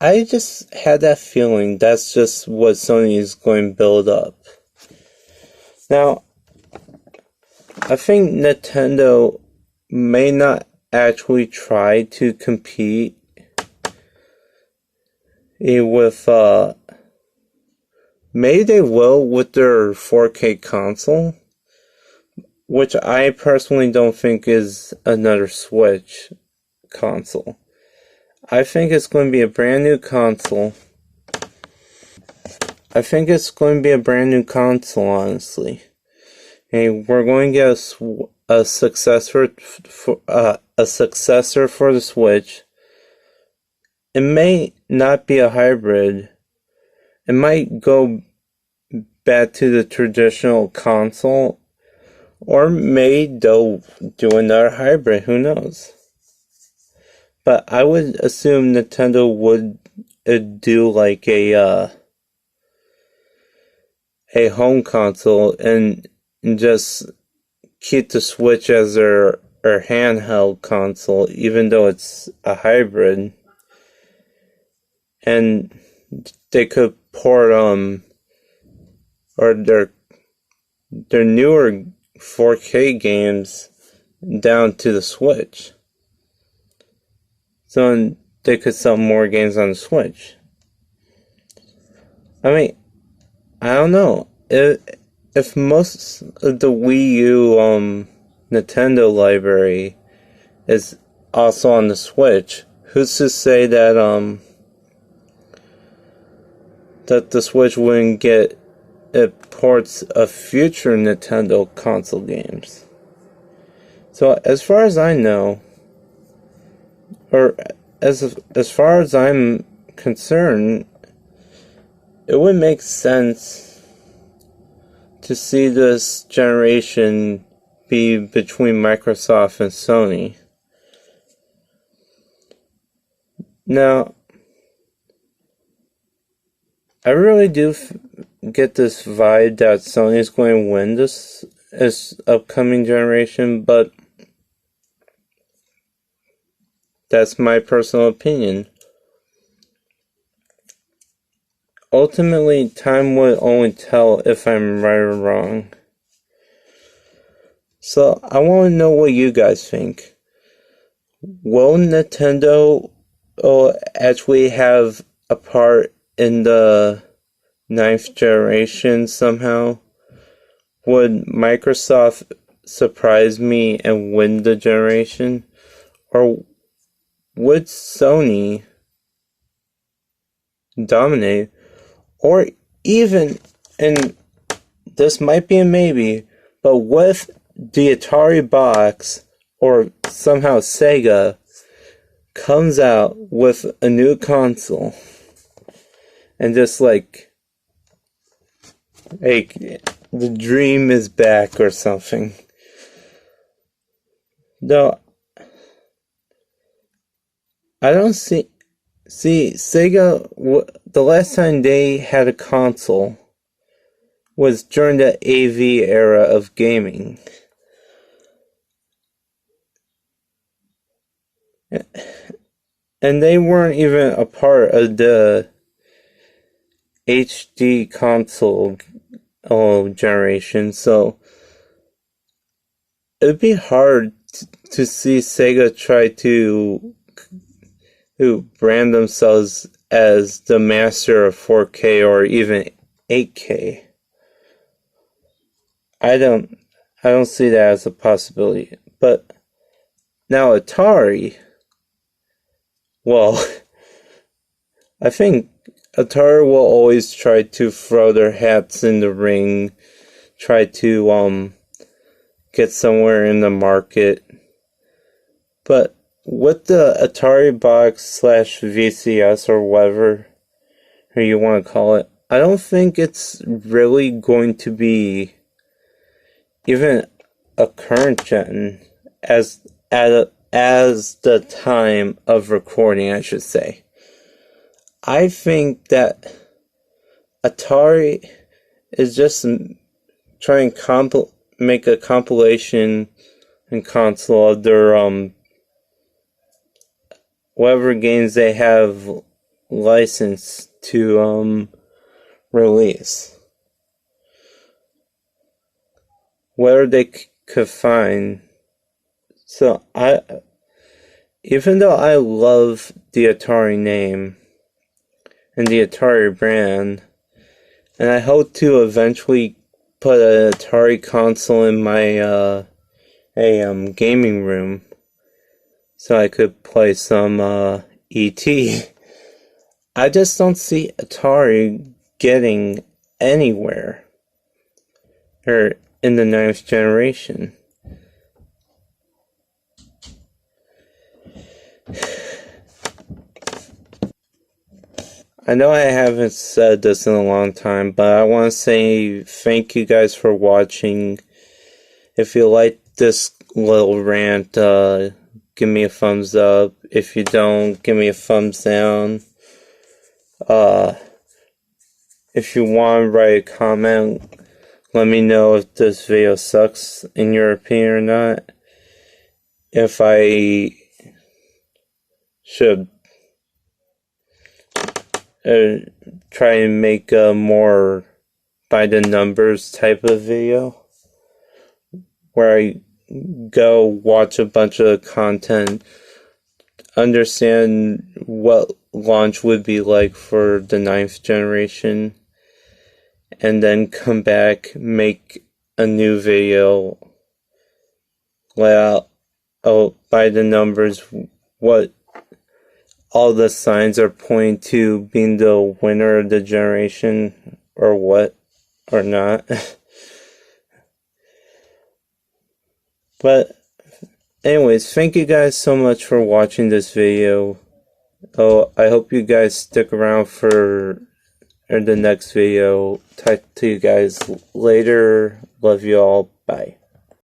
I just had that feeling that's just what Sony is going to build up. Now, I think Nintendo may not actually try to compete with, maybe they will with their 4K console, which I personally don't think is another Switch console. I think it's going to be a brand new console. Honestly. And we're going to get a successor for the Switch. It may not be a hybrid. It might go back to the traditional console, or may they'll do another hybrid. Who knows? But I would assume Nintendo would do like a home console and just keep the Switch as their handheld console, even though it's a hybrid. And they could port or their newer 4K games down to the Switch. So they could sell more games on the Switch. I mean, I don't know. If most of the Wii U Nintendo library is also on the Switch, who's to say that that the Switch wouldn't get ports of future Nintendo console games? So as far as I know, or as far as I'm concerned, it would make sense to see this generation be between Microsoft and Sony. Now, I really do get this vibe that Sony is going to win this upcoming generation, but that's my personal opinion. Ultimately, time will only tell if I'm right or wrong. So, I want to know what you guys think. Will Nintendo actually have a part in the 9th generation somehow? Would Microsoft surprise me and win the generation? Or would Sony dominate? Or even, and this might be a maybe, but what if the Atari box or somehow Sega comes out with a new console and just like, hey, the dream is back or something? No, I don't see Sega. The last time they had a console was during the AV era of gaming. And they weren't even a part of the HD console generation, so it'd be hard to see Sega try to brand themselves as the master of 4K or even 8K. I don't see that as a possibility. But now Atari, well, I think Atari will always try to throw their hats in the ring, try to get somewhere in the market. But with the Atari box / VCS or whatever you want to call it, I don't think it's really going to be even a current gen as the time of recording, I should say. I think that Atari is just trying to make a compilation and console of their whatever games they have license to release. Where they could find. So even though I love the Atari name and the Atari brand, and I hope to eventually put an Atari console in my gaming room so I could play some E.T. I just don't see Atari getting anywhere or in the next generation. I know I haven't said this in a long time, but I want to say thank you guys for watching. If you like this little rant, give me a thumbs up. If you don't, give me a thumbs down. If you want to write a comment, let me know if this video sucks in your opinion or not. If I should try and make a more by the numbers type of video where I go watch a bunch of content, understand what launch would be like for the 9th generation, and then come back, make a new video, lay out by the numbers what all the signs are pointing to being the winner of the generation, or what, or not. But anyways, thank you guys so much for watching this video. I hope you guys stick around for the next video. Talk to you guys later. Love you all. Bye.